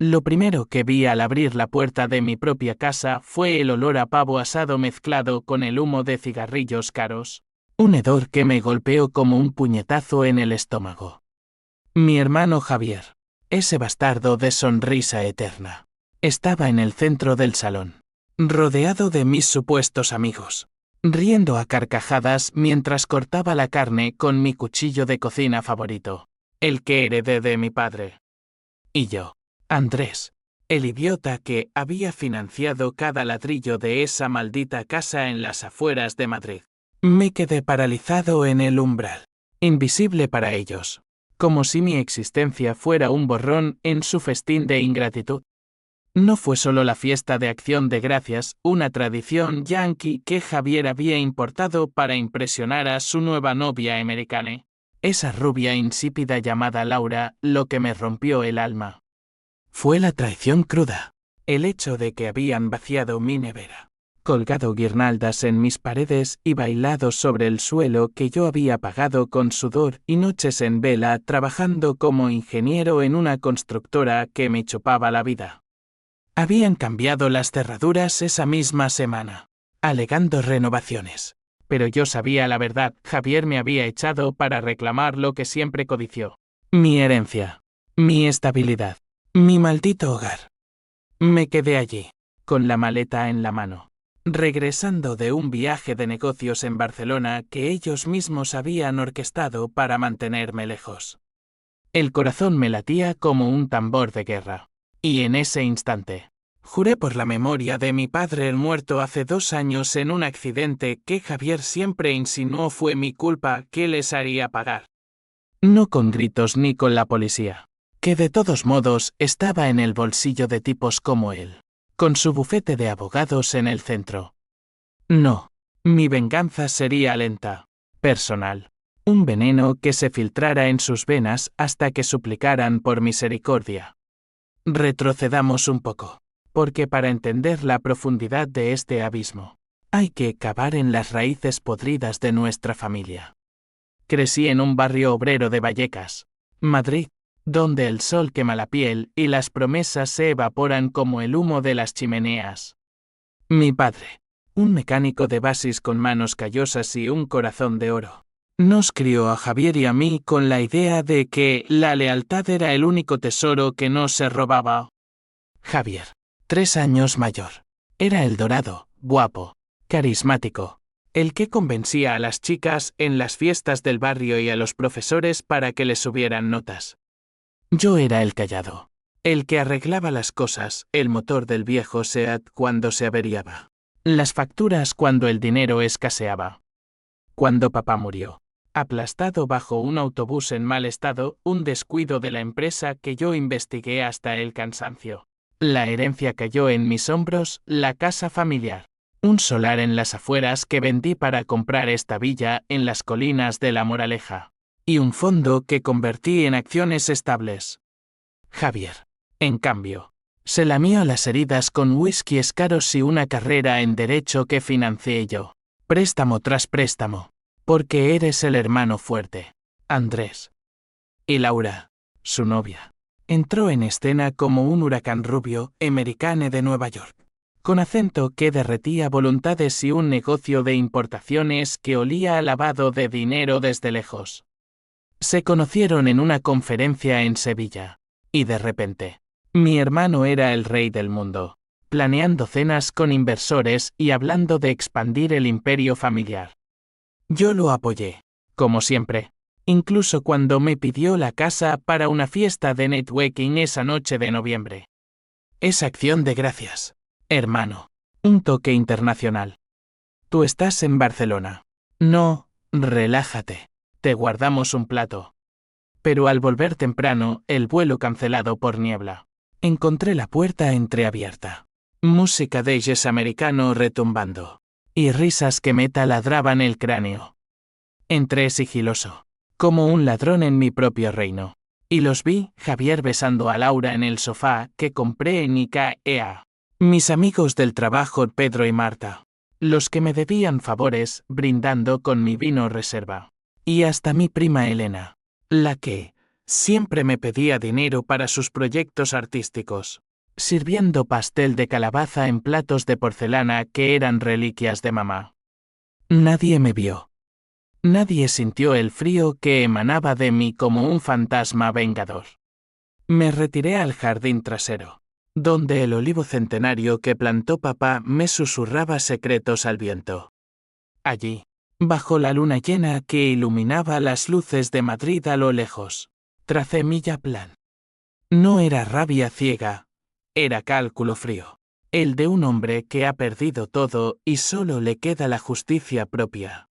Lo primero que vi al abrir la puerta de mi propia casa fue el olor a pavo asado mezclado con el humo de cigarrillos caros. Un hedor que me golpeó como un puñetazo en el estómago. Mi hermano Javier, ese bastardo de sonrisa eterna, estaba en el centro del salón, rodeado de mis supuestos amigos, riendo a carcajadas mientras cortaba la carne con mi cuchillo de cocina favorito, el que heredé de mi padre. Y yo, Andrés, el idiota que había financiado cada ladrillo de esa maldita casa en las afueras de Madrid. Me quedé paralizado en el umbral, invisible para ellos, como si mi existencia fuera un borrón en su festín de ingratitud. No fue solo la fiesta de Acción de Gracias, una tradición yanqui que Javier había importado para impresionar a su nueva novia americana, esa rubia insípida llamada Laura, lo que me rompió el alma. Fue la traición cruda, el hecho de que habían vaciado mi nevera, colgado guirnaldas en mis paredes y bailado sobre el suelo que yo había pagado con sudor y noches en vela trabajando como ingeniero en una constructora que me chupaba la vida. Habían cambiado las cerraduras esa misma semana, alegando renovaciones. Pero yo sabía la verdad, Javier me había echado para reclamar lo que siempre codició. Mi herencia, mi estabilidad, mi maldito hogar. Me quedé allí, con la maleta en la mano, regresando de un viaje de negocios en Barcelona que ellos mismos habían orquestado para mantenerme lejos. El corazón me latía como un tambor de guerra. Y en ese instante, juré por la memoria de mi padre el muerto hace 2 años en un accidente que Javier siempre insinuó fue mi culpa que les haría pagar. No con gritos ni con la policía, que de todos modos estaba en el bolsillo de tipos como él, con su bufete de abogados en el centro. No, mi venganza sería lenta, personal, un veneno que se filtrara en sus venas hasta que suplicaran por misericordia. Retrocedamos un poco, porque para entender la profundidad de este abismo, hay que cavar en las raíces podridas de nuestra familia. Crecí en un barrio obrero de Vallecas, Madrid, donde el sol quema la piel y las promesas se evaporan como el humo de las chimeneas. Mi padre, un mecánico de basis con manos callosas y un corazón de oro, nos crió a Javier y a mí con la idea de que la lealtad era el único tesoro que no se robaba. Javier, 3 años mayor, era el dorado, guapo, carismático, el que convencía a las chicas en las fiestas del barrio y a los profesores para que le subieran notas. Yo era el callado, el que arreglaba las cosas, el motor del viejo Seat cuando se averiaba, las facturas cuando el dinero escaseaba. Cuando papá murió, aplastado bajo un autobús en mal estado, un descuido de la empresa que yo investigué hasta el cansancio. La herencia cayó en mis hombros, la casa familiar. Un solar en las afueras que vendí para comprar esta villa en las colinas de La Moraleja. Y un fondo que convertí en acciones estables. Javier, en cambio, se lamió las heridas con whiskies caros y una carrera en derecho que financié yo. Préstamo tras préstamo. Porque eres el hermano fuerte, Andrés. Y Laura, su novia, entró en escena como un huracán rubio, americano de Nueva York, con acento que derretía voluntades y un negocio de importaciones que olía a lavado de dinero desde lejos. Se conocieron en una conferencia en Sevilla, y de repente, mi hermano era el rey del mundo, planeando cenas con inversores y hablando de expandir el imperio familiar. Yo lo apoyé, como siempre, incluso cuando me pidió la casa para una fiesta de networking esa noche de noviembre. Es Acción de Gracias, hermano, un toque internacional. Tú estás en Barcelona. No, relájate, te guardamos un plato. Pero al volver temprano, el vuelo cancelado por niebla, encontré la puerta entreabierta. Música de jazz americano retumbando. Y risas que me taladraban el cráneo. Entré sigiloso, como un ladrón en mi propio reino. Y los vi, Javier besando a Laura en el sofá que compré en IKEA. Mis amigos del trabajo Pedro y Marta. Los que me debían favores, brindando con mi vino reserva. Y hasta mi prima Elena. La que, Siempre me pedía dinero para sus proyectos artísticos, sirviendo pastel de calabaza en platos de porcelana que eran reliquias de mamá. Nadie me vio. Nadie sintió el frío que emanaba de mí como un fantasma vengador. Me retiré al jardín trasero, donde el olivo centenario que plantó papá me susurraba secretos al viento. Allí, bajo la luna llena que iluminaba las luces de Madrid a lo lejos, tracé mi plan. No era rabia ciega, era cálculo frío, el de un hombre que ha perdido todo y solo le queda la justicia propia.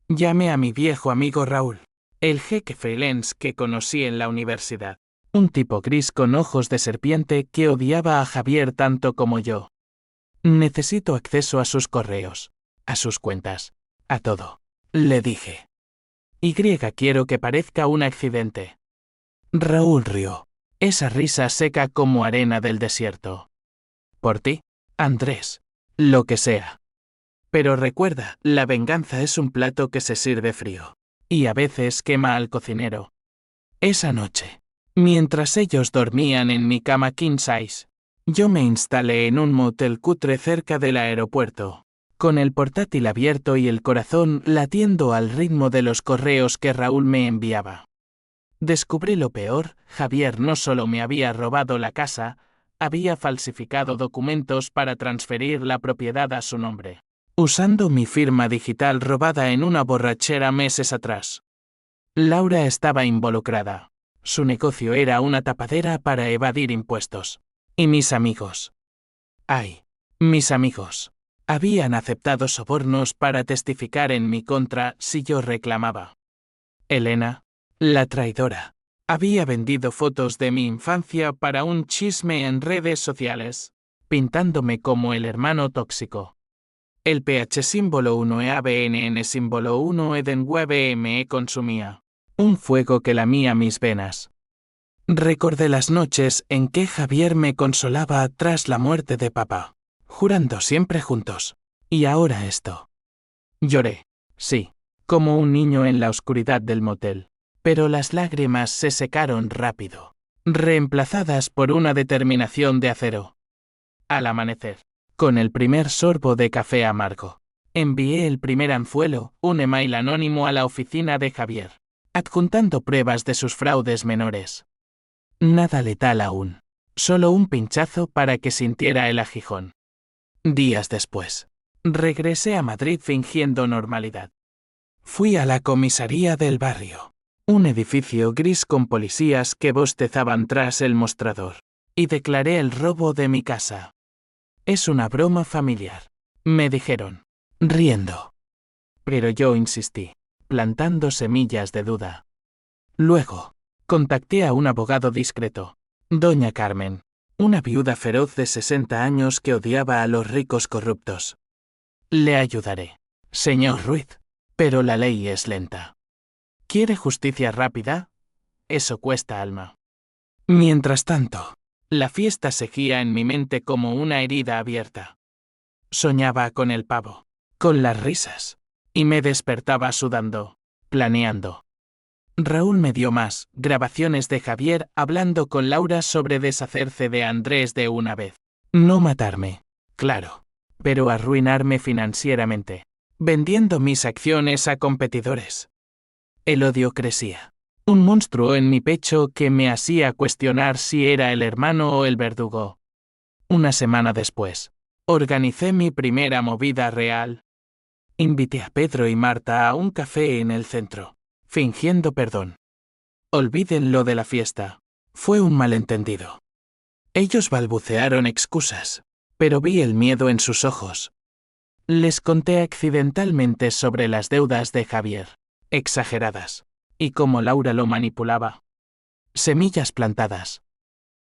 Llamé a mi viejo amigo Raúl, el jeque freelance que conocí en la universidad, un tipo gris con ojos de serpiente que odiaba a Javier tanto como yo. Necesito acceso a sus correos, a sus cuentas, a todo, le dije. Quiero que parezca un accidente. Raúl rió, esa risa seca como arena del desierto. Por ti, Andrés, lo que sea. Pero recuerda, la venganza es un plato que se sirve frío, y a veces quema al cocinero. Esa noche, mientras ellos dormían en mi cama king size, yo me instalé en un motel cutre cerca del aeropuerto, con el portátil abierto y el corazón latiendo al ritmo de los correos que Raúl me enviaba. Descubrí lo peor, Javier no solo me había robado la casa, había falsificado documentos para transferir la propiedad a su nombre, usando mi firma digital robada en una borrachera meses atrás. Laura estaba involucrada. Su negocio era una tapadera para evadir impuestos. Y mis amigos. Ay, mis amigos. Habían aceptado sobornos para testificar en mi contra si yo reclamaba. Elena, la traidora, había vendido fotos de mi infancia para un chisme en redes sociales, pintándome como el hermano tóxico. El PH símbolo 1 EABNN símbolo 1 Eden me consumía. Un fuego que lamía mis venas. Recordé las noches en que Javier me consolaba tras la muerte de papá, jurando siempre juntos. Y ahora esto. Lloré, sí, como un niño en la oscuridad del motel, pero las lágrimas se secaron rápido, reemplazadas por una determinación de acero. Al amanecer, con el primer sorbo de café amargo, envié el primer anzuelo, un email anónimo a la oficina de Javier, adjuntando pruebas de sus fraudes menores. Nada letal aún, solo un pinchazo para que sintiera el aguijón. Días después, regresé a Madrid fingiendo normalidad. Fui a la comisaría del barrio, un edificio gris con policías que bostezaban tras el mostrador, y declaré el robo de mi casa. Es una broma familiar, me dijeron, riendo. Pero yo insistí, plantando semillas de duda. Luego, contacté a un abogado discreto, doña Carmen, una viuda feroz de 60 años que odiaba a los ricos corruptos. Le ayudaré, señor Ruiz, pero la ley es lenta. ¿Quiere justicia rápida? Eso cuesta alma. Mientras tanto, la fiesta seguía en mi mente como una herida abierta. Soñaba con el pavo, con las risas, y me despertaba sudando, planeando. Raúl me dio más grabaciones de Javier hablando con Laura sobre deshacerse de Andrés de una vez. No matarme, claro, pero arruinarme financieramente, vendiendo mis acciones a competidores. El odio crecía. Un monstruo en mi pecho que me hacía cuestionar si era el hermano o el verdugo. Una semana después, organicé mi primera movida real. Invité a Pedro y Marta a un café en el centro, fingiendo perdón. Olviden lo de la fiesta. Fue un malentendido. Ellos balbucearon excusas, pero vi el miedo en sus ojos. Les conté accidentalmente sobre las deudas de Javier, exageradas, y cómo Laura lo manipulaba. Semillas plantadas.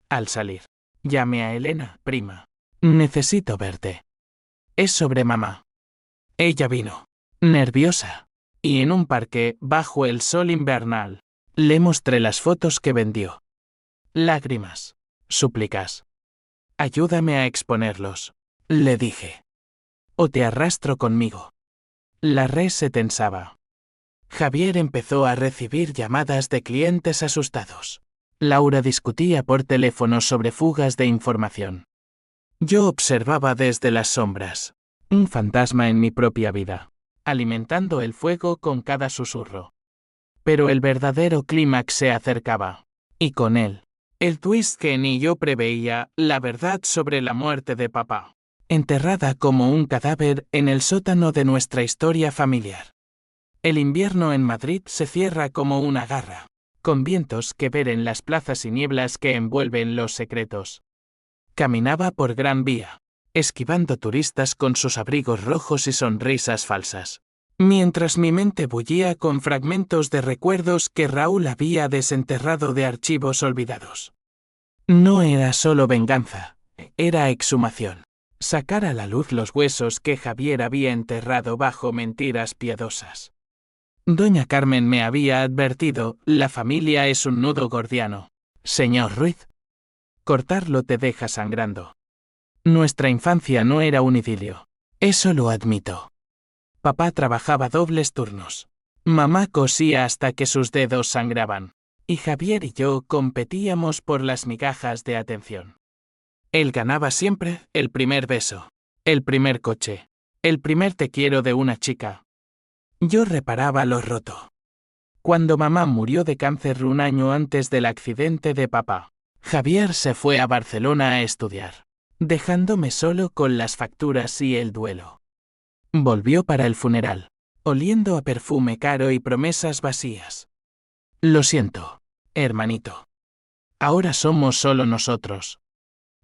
Al salir, llamé a Elena, prima. Necesito verte. Es sobre mamá. Ella vino, nerviosa, y en un parque, bajo el sol invernal, le mostré las fotos que vendió. Lágrimas, súplicas. Ayúdame a exponerlos, le dije. O te arrastro conmigo. La red se tensaba. Javier empezó a recibir llamadas de clientes asustados. Laura discutía por teléfono sobre fugas de información. Yo observaba desde las sombras. Un fantasma en mi propia vida, alimentando el fuego con cada susurro. Pero el verdadero clímax se acercaba. Y con él, el twist que ni yo preveía, la verdad sobre la muerte de papá. Enterrada como un cadáver en el sótano de nuestra historia familiar. El invierno en Madrid se cierra como una garra, con vientos que veren las plazas y nieblas que envuelven los secretos. Caminaba por Gran Vía, esquivando turistas con sus abrigos rojos y sonrisas falsas, mientras mi mente bullía con fragmentos de recuerdos que Raúl había desenterrado de archivos olvidados. No era solo venganza, era exhumación. Sacar a la luz los huesos que Javier había enterrado bajo mentiras piadosas. Doña Carmen me había advertido, la familia es un nudo gordiano. Señor Ruiz. Cortarlo te deja sangrando. Nuestra infancia no era un idilio. Eso lo admito. Papá trabajaba dobles turnos. Mamá cosía hasta que sus dedos sangraban. Y Javier y yo competíamos por las migajas de atención. Él ganaba siempre el primer beso, el primer coche, el primer te quiero de una chica. Yo reparaba lo roto. Cuando mamá murió de cáncer un año antes del accidente de papá, Javier se fue a Barcelona a estudiar, dejándome solo con las facturas y el duelo. Volvió para el funeral, oliendo a perfume caro y promesas vacías. Lo siento, hermanito. Ahora somos solo nosotros.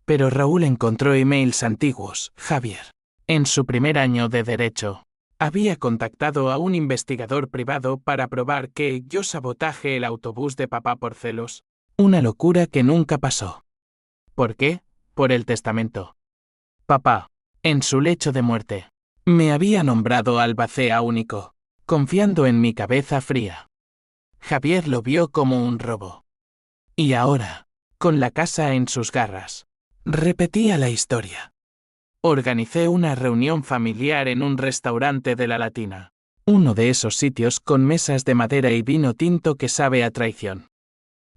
Pero Raúl encontró emails antiguos, Javier. En su primer año de Derecho, había contactado a un investigador privado para probar que yo sabotaje el autobús de papá por celos. Una locura que nunca pasó. ¿Por qué? Por el testamento. Papá, en su lecho de muerte, me había nombrado albacea único, confiando en mi cabeza fría. Javier lo vio como un robo. Y ahora, con la casa en sus garras, repetía la historia. Organicé una reunión familiar en un restaurante de la Latina. Uno de esos sitios con mesas de madera y vino tinto que sabe a traición.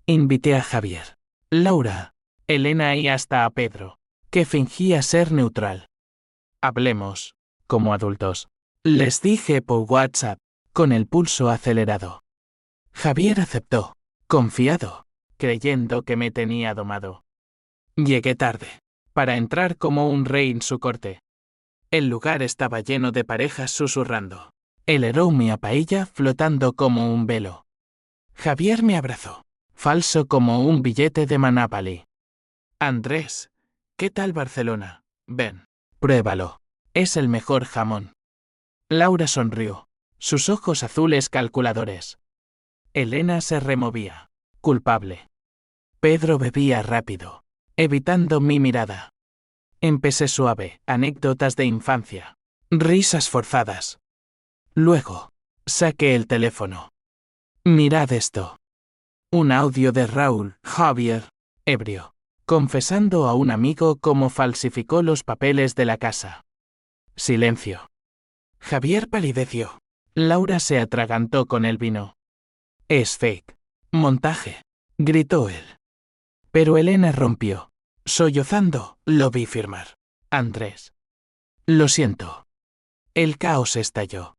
Invité a Javier, Laura, Elena y hasta a Pedro, que fingía ser neutral. Hablemos, como adultos. Les dije por WhatsApp, con el pulso acelerado. Javier aceptó, confiado, creyendo que me tenía domado. Llegué tarde, para entrar como un rey en su corte. El lugar estaba lleno de parejas susurrando. El aroma a paella flotando como un velo. Javier me abrazó, falso como un billete de Monopoly. Andrés, ¿qué tal Barcelona? Ven, pruébalo. Es el mejor jamón. Laura sonrió, sus ojos azules calculadores. Elena se removía, culpable. Pedro bebía rápido, evitando mi mirada. Empecé suave, anécdotas de infancia, risas forzadas. Luego, saqué el teléfono. Mirad esto. Un audio de Raúl, Javier, ebrio, confesando a un amigo cómo falsificó los papeles de la casa. Silencio. Javier palideció. Laura se atragantó con el vino. Es fake. Montaje, gritó él. Pero Elena rompió. Sollozando, lo vi firmar. Andrés. Lo siento. El caos estalló.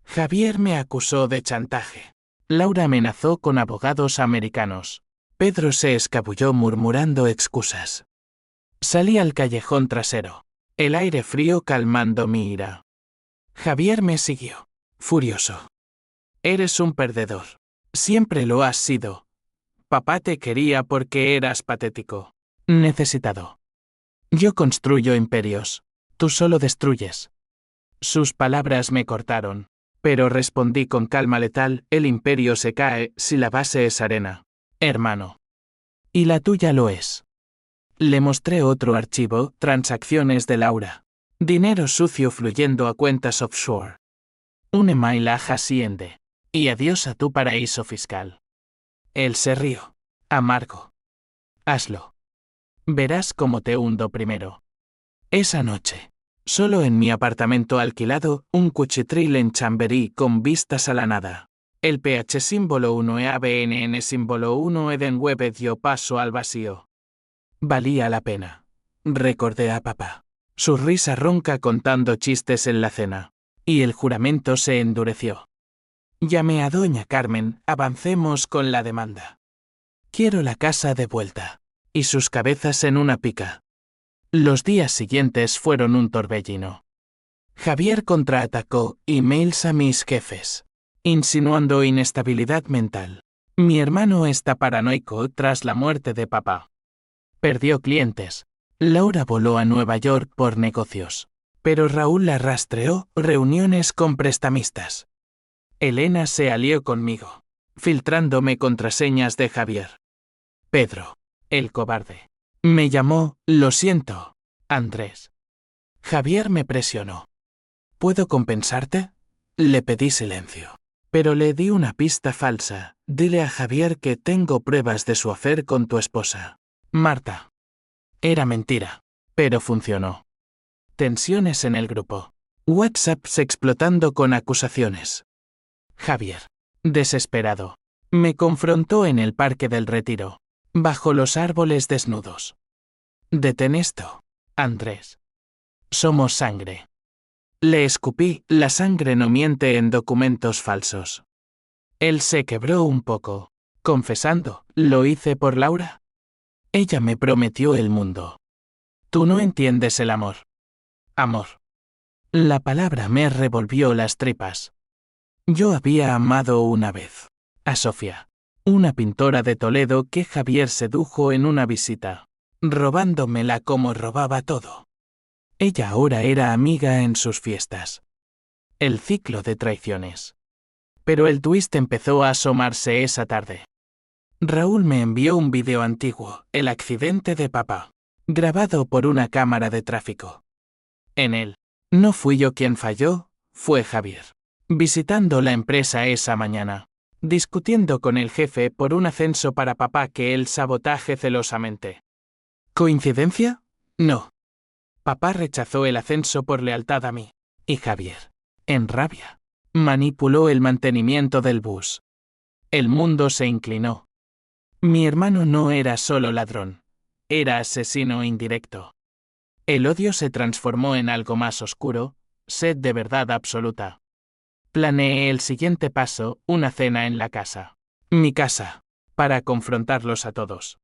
Javier me acusó de chantaje. Laura amenazó con abogados americanos. Pedro se escabulló murmurando excusas. Salí al callejón trasero, el aire frío calmando mi ira. Javier me siguió, furioso. Eres un perdedor. Siempre lo has sido. Papá te quería porque eras patético. Necesitado. Yo construyo imperios. Tú solo destruyes. Sus palabras me cortaron, pero respondí con calma letal, el imperio se cae si la base es arena, hermano. Y la tuya lo es. Le mostré otro archivo, transacciones de Laura. Dinero sucio fluyendo a cuentas offshore. Un email a Hacienda. Y adiós a tu paraíso fiscal. Él se rió. Amargo. Hazlo. Verás cómo te hundo primero. Esa noche, solo en mi apartamento alquilado, un cuchitril en Chamberí con vistas a la nada. El pH símbolo 1 e ABNN símbolo 1 Eden Web dio paso al vacío. Valía la pena. Recordé a papá. Su risa ronca contando chistes en la cena. Y el juramento se endureció. Llamé a doña Carmen, avancemos con la demanda. Quiero la casa de vuelta. Y sus cabezas en una pica. Los días siguientes fueron un torbellino. Javier contraatacó emails a mis jefes, insinuando inestabilidad mental. Mi hermano está paranoico tras la muerte de papá. Perdió clientes. Laura voló a Nueva York por negocios. Pero Raúl la rastreó, reuniones con prestamistas. Elena se alió conmigo, filtrándome contraseñas de Javier. Pedro, el cobarde, me llamó, lo siento, Andrés. Javier me presionó. ¿Puedo compensarte? Le pedí silencio. Pero le di una pista falsa. Dile a Javier que tengo pruebas de su affair con tu esposa, Marta. Era mentira, pero funcionó. Tensiones en el grupo. WhatsApps explotando con acusaciones. Javier, desesperado, me confrontó en el Parque del Retiro, bajo los árboles desnudos. Detén esto, Andrés. Somos sangre. Le escupí, la sangre no miente en documentos falsos. Él se quebró un poco, confesando, ¿lo hice por Laura? Ella me prometió el mundo. Tú no entiendes el amor. Amor. La palabra me revolvió las tripas. Yo había amado una vez. A Sofía, una pintora de Toledo que Javier sedujo en una visita, robándomela como robaba todo. Ella ahora era amiga en sus fiestas. El ciclo de traiciones. Pero el twist empezó a asomarse esa tarde. Raúl me envió un video antiguo, el accidente de papá, grabado por una cámara de tráfico. En él, no fui yo quien falló, fue Javier, visitando la empresa esa mañana, discutiendo con el jefe por un ascenso para papá que él sabotaje celosamente. ¿Coincidencia? No. Papá rechazó el ascenso por lealtad a mí, y Javier, en rabia, manipuló el mantenimiento del bus. El mundo se inclinó. Mi hermano no era solo ladrón, era asesino indirecto. El odio se transformó en algo más oscuro, sed de verdad absoluta. Planeé el siguiente paso, una cena en la casa. Mi casa, para confrontarlos a todos.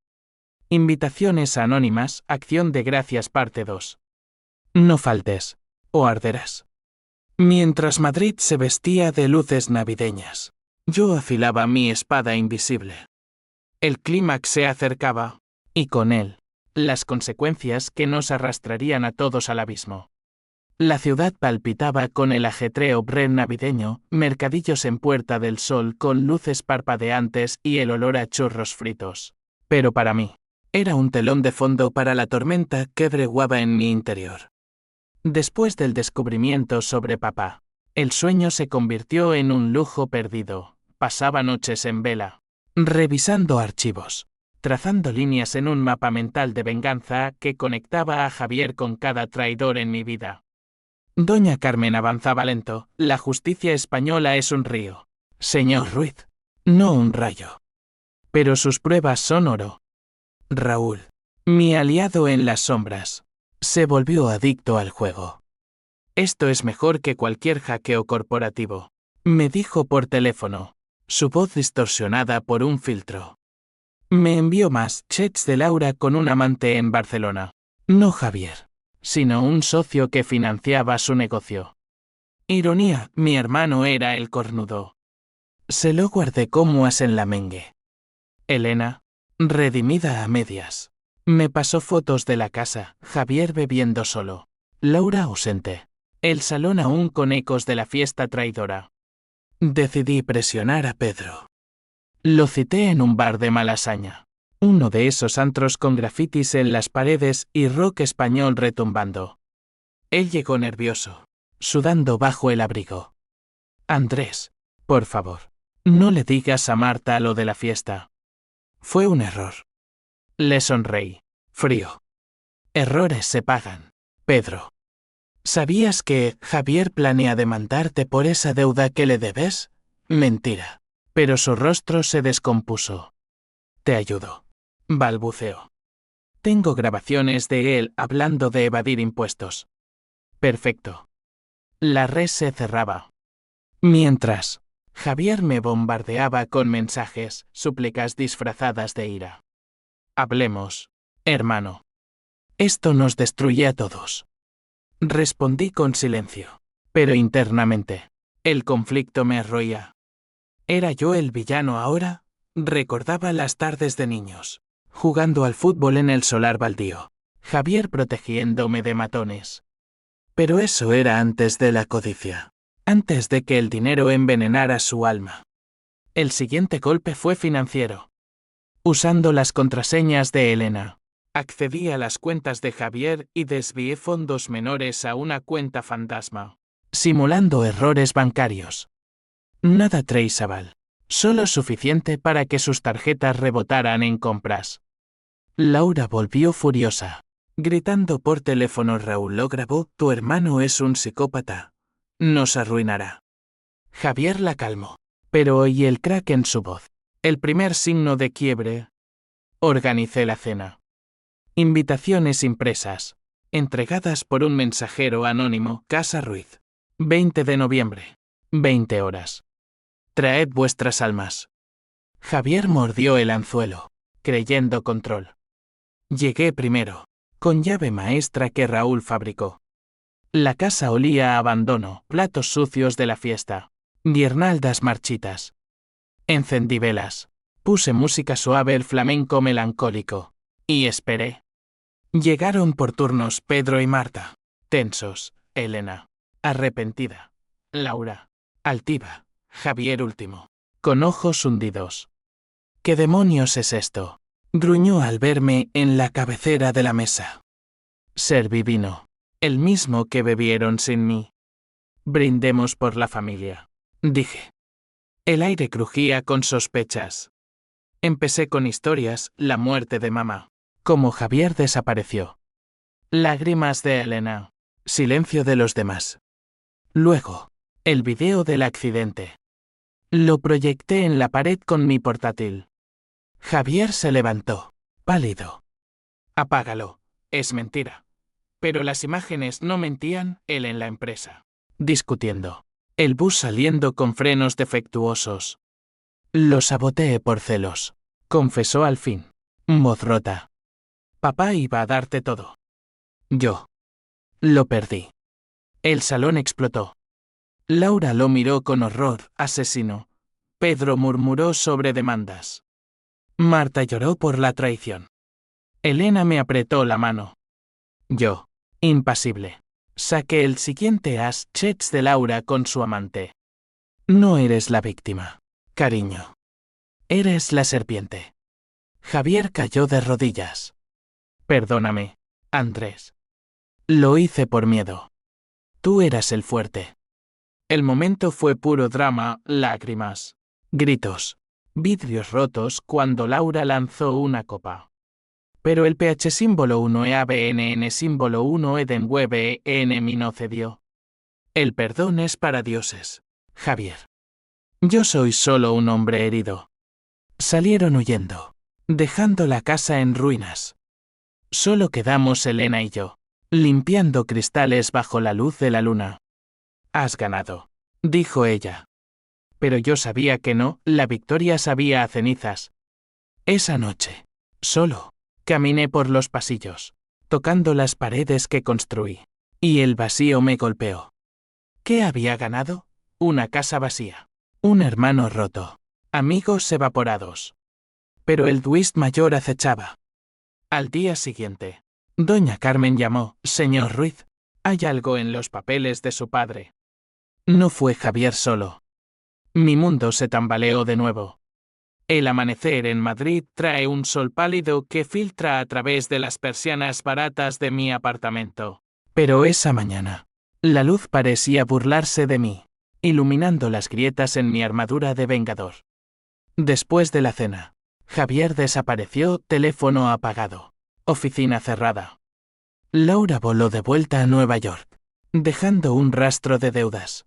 Invitaciones anónimas, Acción de Gracias parte 2. No faltes, o arderás. Mientras Madrid se vestía de luces navideñas, yo afilaba mi espada invisible. El clímax se acercaba, y con él, las consecuencias que nos arrastrarían a todos al abismo. La ciudad palpitaba con el ajetreo pre-navideño, mercadillos en Puerta del Sol con luces parpadeantes y el olor a churros fritos. Pero para mí, era un telón de fondo para la tormenta que breguaba en mi interior. Después del descubrimiento sobre papá, el sueño se convirtió en un lujo perdido. Pasaba noches en vela, revisando archivos, trazando líneas en un mapa mental de venganza que conectaba a Javier con cada traidor en mi vida. Doña Carmen avanzaba lento. La justicia española es un río, señor Ruiz, no un rayo. Pero sus pruebas son oro. Raúl, mi aliado en las sombras, se volvió adicto al juego. Esto es mejor que cualquier hackeo corporativo, me dijo por teléfono, su voz distorsionada por un filtro. Me envió más chats de Laura con un amante en Barcelona. No Javier, sino un socio que financiaba su negocio. Ironía, mi hermano era el cornudo. Se lo guardé como as en la mengue. Elena, redimida a medias, me pasó fotos de la casa, Javier bebiendo solo, Laura ausente, el salón aún con ecos de la fiesta traidora. Decidí presionar a Pedro. Lo cité en un bar de Malasaña, uno de esos antros con grafitis en las paredes y rock español retumbando. Él llegó nervioso, sudando bajo el abrigo. Andrés, por favor, no le digas a Marta lo de la fiesta. Fue un error. Le sonreí, frío. Errores se pagan, Pedro. ¿Sabías que Javier planea demandarte por esa deuda que le debes? Mentira. pero su rostro se descompuso. «Te ayudo», balbuceó. «Tengo grabaciones de él hablando de evadir impuestos». «Perfecto». La red se cerraba. Mientras, Javier me bombardeaba con mensajes, súplicas disfrazadas de ira. «Hablemos, hermano. Esto nos destruye a todos». Respondí con silencio. Pero internamente, el conflicto me roía. ¿Era yo el villano ahora? Recordaba las tardes de niños, jugando al fútbol en el solar baldío, Javier protegiéndome de matones. Pero eso era antes de la codicia, antes de que el dinero envenenara su alma. El siguiente golpe fue financiero. Usando las contraseñas de Elena, accedí a las cuentas de Javier y desvié fondos menores a una cuenta fantasma, simulando errores bancarios. Nada traceable, solo suficiente para que sus tarjetas rebotaran en compras. Laura volvió furiosa, gritando por teléfono. «Raúl lo grabó, tu hermano es un psicópata. Nos arruinará». Javier la calmó, pero oí el crack en su voz, el primer signo de quiebre. Organicé la cena. Invitaciones impresas, entregadas por un mensajero anónimo. Casa Ruiz. 20 de noviembre. 20 horas. Traed vuestras almas. Javier mordió el anzuelo, creyendo control. Llegué primero, con llave maestra que Raúl fabricó. La casa olía a abandono, platos sucios de la fiesta, guirnaldas marchitas. Encendí velas, puse música suave, el flamenco melancólico, y esperé. Llegaron por turnos Pedro y Marta, tensos, Elena, arrepentida, Laura, altiva, Javier último, con ojos hundidos. «¿Qué demonios es esto?», gruñó al verme en la cabecera de la mesa. «Serví vino, el mismo que bebieron sin mí». «Brindemos por la familia», dije. El aire crujía con sospechas. Empecé con historias, la muerte de mamá, cómo Javier desapareció. Lágrimas de Elena, silencio de los demás. Luego, el video del accidente. Lo proyecté en la pared con mi portátil. Javier se levantó, pálido. «Apágalo, es mentira». Pero las imágenes no mentían. Él en la empresa, discutiendo. El bus saliendo con frenos defectuosos. «Lo saboteé por celos», confesó al fin, voz rota. «Papá iba a darte todo. Yo lo perdí». El salón explotó. Laura lo miró con horror. «Asesino». Pedro murmuró sobre demandas. Marta lloró por la traición. Elena me apretó la mano. Yo, impasible, saqué el siguiente as chats de Laura con su amante. «No eres la víctima, cariño. Eres la serpiente». Javier cayó de rodillas. «Perdóname, Andrés. Lo hice por miedo. Tú eras el fuerte». El momento fue puro drama, lágrimas, gritos, vidrios rotos cuando Laura lanzó una copa. Pero el PH símbolo 1 EABNN símbolo 1 Edenweb EN no cedió. El perdón es para dioses, Javier. Yo soy solo un hombre herido. Salieron huyendo, dejando la casa en ruinas. Solo quedamos Elena y yo, limpiando cristales bajo la luz de la luna. «Has ganado», dijo ella. Pero yo sabía que no, la victoria sabía a cenizas. Esa noche, solo, caminé por los pasillos, tocando las paredes que construí, y el vacío me golpeó. ¿Qué había ganado? Una casa vacía, un hermano roto, amigos evaporados. Pero el twist mayor acechaba. Al día siguiente, doña Carmen llamó. «Señor Ruiz, hay algo en los papeles de su padre». No fue Javier solo. Mi mundo se tambaleó de nuevo. El amanecer en Madrid trae un sol pálido que filtra a través de las persianas baratas de mi apartamento. Pero esa mañana, la luz parecía burlarse de mí, iluminando las grietas en mi armadura de vengador. Después de la cena, Javier desapareció, teléfono apagado, oficina cerrada. Laura voló de vuelta a Nueva York, dejando un rastro de deudas.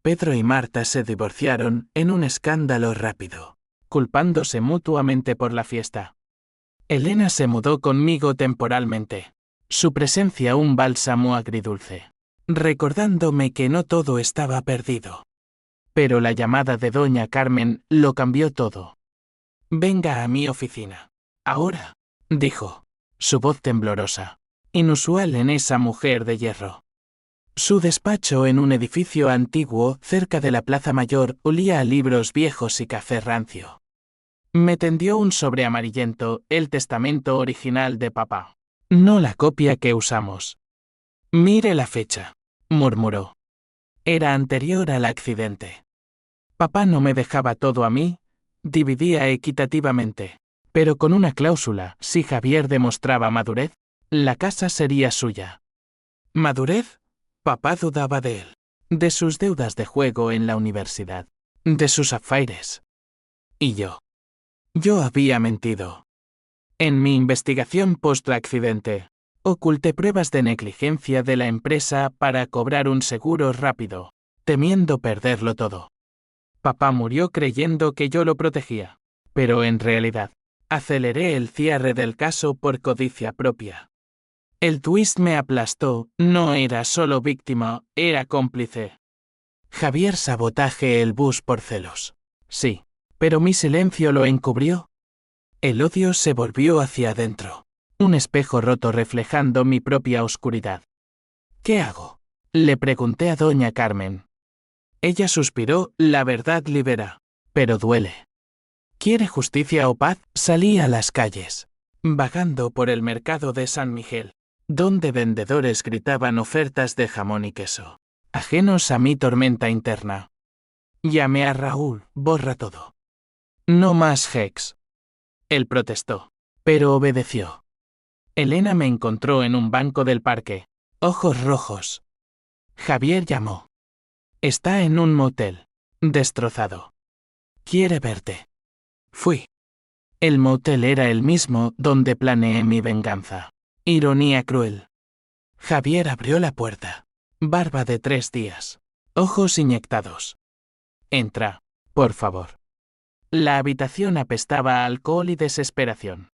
Pedro y Marta se divorciaron en un escándalo rápido, culpándose mutuamente por la fiesta. Elena se mudó conmigo temporalmente. Su presencia un bálsamo agridulce, recordándome que no todo estaba perdido. Pero la llamada de doña Carmen lo cambió todo. «Venga a mi oficina. Ahora», dijo, su voz temblorosa, inusual en esa mujer de hierro. Su despacho en un edificio antiguo cerca de la Plaza Mayor olía a libros viejos y café rancio. Me tendió un sobre amarillento, el testamento original de papá. No la copia que usamos. «Mire la fecha», murmuró. Era anterior al accidente. Papá no me dejaba todo a mí, dividía equitativamente. Pero con una cláusula, si Javier demostraba madurez, la casa sería suya. ¿Madurez? Papá dudaba de él. De sus deudas de juego en la universidad. De sus affaires. Y yo. Yo había mentido. En mi investigación post-accidente, oculté pruebas de negligencia de la empresa para cobrar un seguro rápido, temiendo perderlo todo. Papá murió creyendo que yo lo protegía, pero en realidad, aceleré el cierre del caso por codicia propia. El twist me aplastó, no era solo víctima, era cómplice. Javier sabotaje el bus por celos. Sí, pero mi silencio lo encubrió. El odio se volvió hacia adentro, un espejo roto reflejando mi propia oscuridad. ¿Qué hago?, le pregunté a doña Carmen. Ella suspiró, la verdad libera, pero duele. ¿Quiere justicia o paz? Salí a las calles, vagando por el mercado de San Miguel, donde vendedores gritaban ofertas de jamón y queso, ajenos a mi tormenta interna. Llamé a Raúl, borra todo. No más Hex. Él protestó, pero obedeció. Elena me encontró en un banco del parque, ojos rojos. Javier llamó. Está en un motel, destrozado. Quiere verte. Fui. El motel era el mismo donde planeé mi venganza. Ironía cruel. Javier abrió la puerta. Barba de 3 días. Ojos inyectados. Entra, por favor. La habitación apestaba a alcohol y desesperación.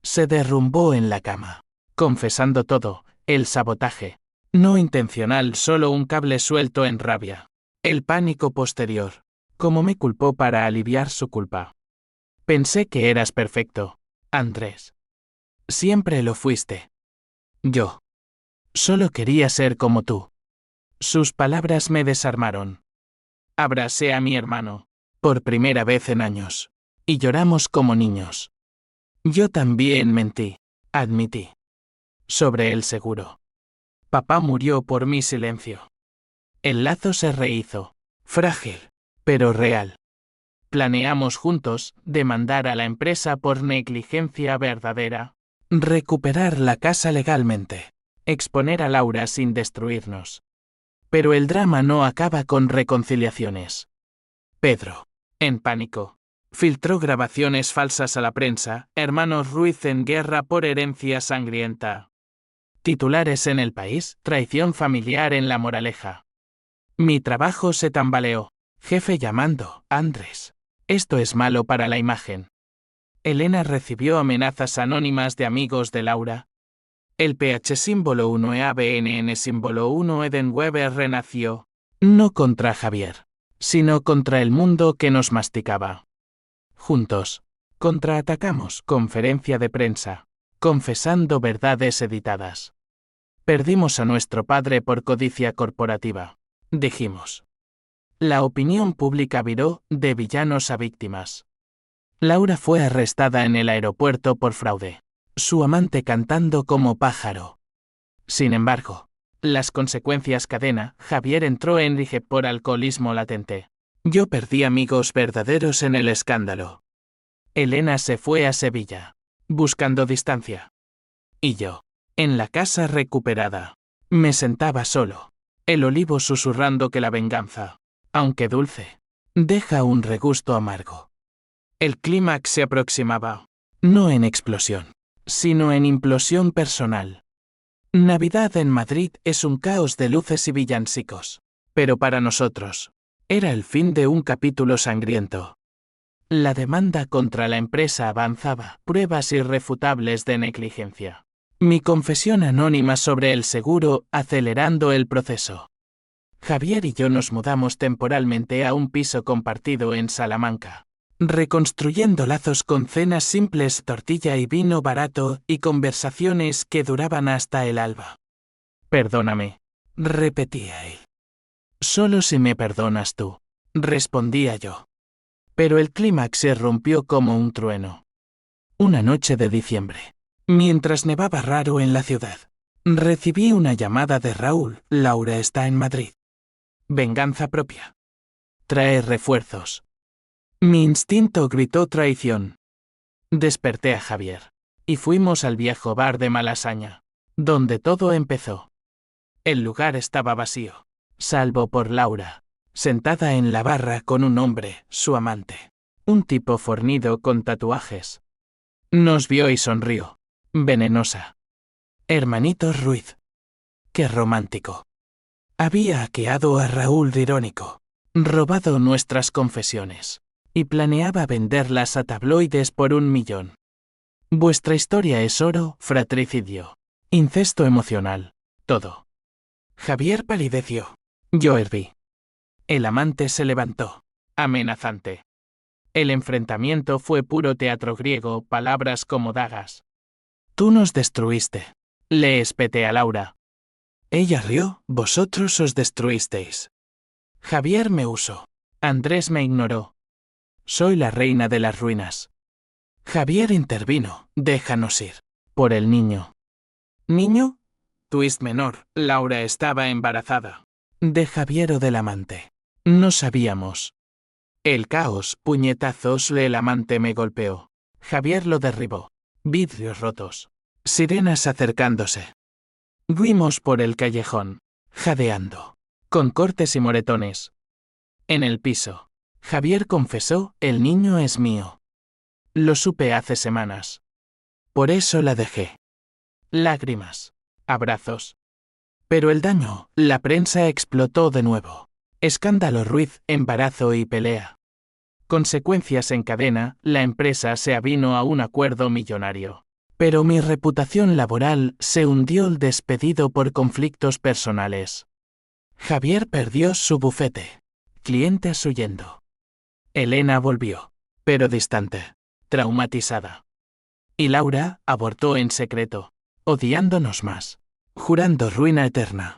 Se derrumbó en la cama, confesando todo, el sabotaje. No intencional, solo un cable suelto en rabia. El pánico posterior. Como me culpó para aliviar su culpa. Pensé que eras perfecto, Andrés. Siempre lo fuiste. Yo. Solo quería ser como tú. Sus palabras me desarmaron. Abracé a mi hermano, por primera vez en años, y lloramos como niños. Yo también mentí, admití. Sobre el seguro. Papá murió por mi silencio. El lazo se rehizo, frágil, pero real. Planeamos juntos demandar a la empresa por negligencia verdadera, recuperar la casa legalmente, exponer a Laura sin destruirnos. Pero el drama no acaba con reconciliaciones. Pedro, en pánico, filtró grabaciones falsas a la prensa, hermanos Ruiz en guerra por herencia sangrienta. Titulares en El País, traición familiar en La Moraleja. Mi trabajo se tambaleó. Jefe llamando, Andrés. Esto es malo para la imagen. Elena recibió amenazas anónimas de amigos de Laura. El PH símbolo 1 EABNN símbolo 1 Eden Weber renació. No contra Javier, sino contra el mundo que nos masticaba. Juntos, contraatacamos, conferencia de prensa, confesando verdades editadas. Perdimos a nuestro padre por codicia corporativa, dijimos. La opinión pública viró de villanos a víctimas. Laura fue arrestada en el aeropuerto por fraude, su amante cantando como pájaro. Sin embargo, las consecuencias cadena, Javier entró en RIGEP por alcoholismo latente. Yo perdí amigos verdaderos en el escándalo. Elena se fue a Sevilla, buscando distancia. Y yo, en la casa recuperada, me sentaba solo, el olivo susurrando que la venganza, aunque dulce, deja un regusto amargo. El clímax se aproximaba, no en explosión, sino en implosión personal. Navidad en Madrid es un caos de luces y villancicos, pero para nosotros, Era el fin de un capítulo sangriento. La demanda contra la empresa avanzaba, pruebas irrefutables de negligencia. Mi confesión anónima sobre el seguro acelerando el proceso. Javier y yo nos mudamos temporalmente a un piso compartido en Salamanca, reconstruyendo lazos con cenas simples, tortilla y vino barato, y conversaciones que duraban hasta el alba. Perdóname, repetía él. Solo si me perdonas tú, respondía yo. Pero el clímax se rompió como un trueno. Una noche de diciembre, mientras nevaba raro en la ciudad, recibí una llamada de Raúl. Laura está en Madrid. Venganza propia. Trae refuerzos. Mi instinto gritó traición. Desperté a Javier, y fuimos al viejo bar de Malasaña, donde todo empezó. El lugar estaba vacío, salvo por Laura, sentada en la barra con un hombre, su amante. Un tipo fornido con tatuajes. Nos vio y sonrió. Venenosa. Hermanitos Ruiz. Qué romántico. Había hackeado a Raúl de irónico, robado nuestras confesiones, y planeaba venderlas a tabloides por 1 millón. Vuestra historia es oro, fratricidio, incesto emocional, todo. Javier palideció. Yo herví. El amante se levantó, amenazante. El enfrentamiento fue puro teatro griego, palabras como dagas. Tú nos destruiste. Le espeté a Laura. Ella rió, vosotros os destruisteis. Javier me usó. Andrés me ignoró. Soy la reina de las ruinas. Javier intervino, déjanos ir. Por el niño. ¿Niño? Twist menor, Laura estaba embarazada. De Javier o del amante. No sabíamos. El caos, puñetazos, el amante me golpeó. Javier lo derribó. Vidrios rotos. Sirenas acercándose. Fuimos por el callejón, jadeando, con cortes y moretones. En el piso, Javier confesó, el niño es mío. Lo supe hace semanas. Por eso la dejé. Lágrimas, abrazos. Pero el daño, la prensa explotó de nuevo. Escándalo Ruiz, embarazo y pelea. Consecuencias en cadena, la empresa se avino a un acuerdo millonario. Pero mi reputación laboral se hundió despedido por conflictos personales. Javier perdió su bufete. Clientes huyendo. Elena volvió, pero distante, traumatizada. Y Laura abortó en secreto, odiándonos más, jurando ruina eterna.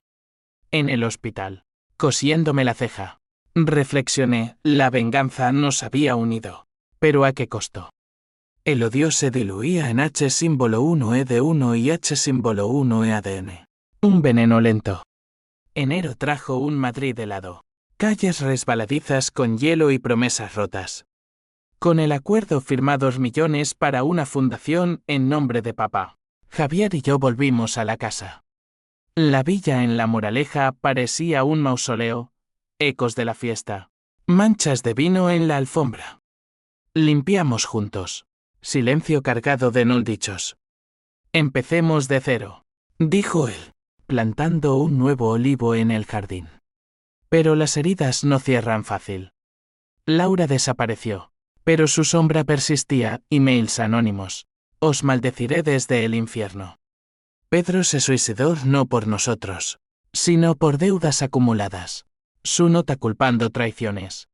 En el hospital, cosiéndome la ceja, reflexioné, la venganza nos había unido. ¿Pero a qué costo? El odio se diluía en H símbolo 1E1 y H símbolo 1E-ADN. Un veneno lento. Enero trajo un Madrid helado. Calles resbaladizas con hielo y promesas rotas. Con el acuerdo firmados millones para una fundación en nombre de papá. Javier y yo volvimos a la casa. La villa en La Moraleja parecía un mausoleo. Ecos de la fiesta. Manchas de vino en la alfombra. Limpiamos juntos. Silencio cargado de no dichos. Empecemos de cero, dijo él, plantando un nuevo olivo en el jardín. Pero las heridas no cierran fácil. Laura desapareció, pero su sombra persistía. Emails anónimos. Os maldeciré desde el infierno. Pedro se suicidó no por nosotros, sino por deudas acumuladas. Su nota culpando traiciones.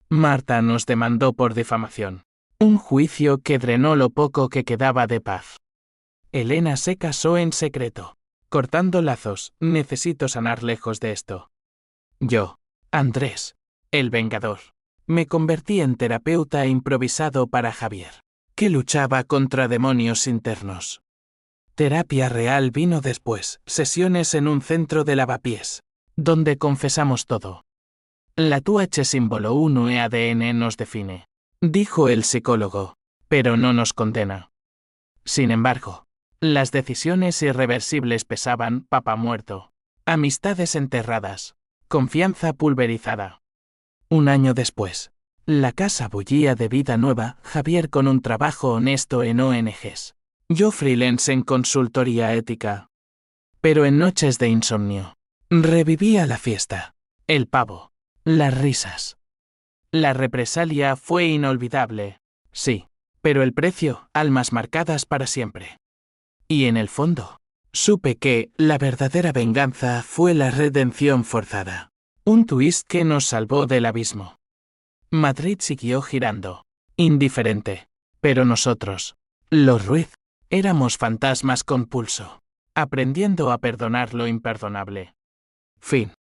Marta nos demandó por difamación. Un juicio que drenó lo poco que quedaba de paz. Elena se casó en secreto. Cortando lazos, necesito sanar lejos de esto. Yo, Andrés, el vengador, me convertí en terapeuta improvisado para Javier, que luchaba contra demonios internos. Terapia real vino después, sesiones en un centro de lavapiés, donde confesamos todo. La TUH símbolo 1E-ADN nos define, dijo el psicólogo, pero no nos condena. Sin embargo, las decisiones irreversibles pesaban, papá muerto, amistades enterradas, confianza pulverizada. 1 año después, la casa bullía de vida nueva, Javier con un trabajo honesto en ONGs. Yo freelance en consultoría ética. Pero en noches de insomnio, revivía la fiesta, el pavo, Las risas. La represalia fue inolvidable, sí, pero el precio, almas marcadas para siempre. Y en el fondo, supe que la verdadera venganza fue la redención forzada. Un twist que nos salvó del abismo. Madrid siguió girando, indiferente, pero nosotros, los Ruiz, éramos fantasmas con pulso, aprendiendo a perdonar lo imperdonable. Fin.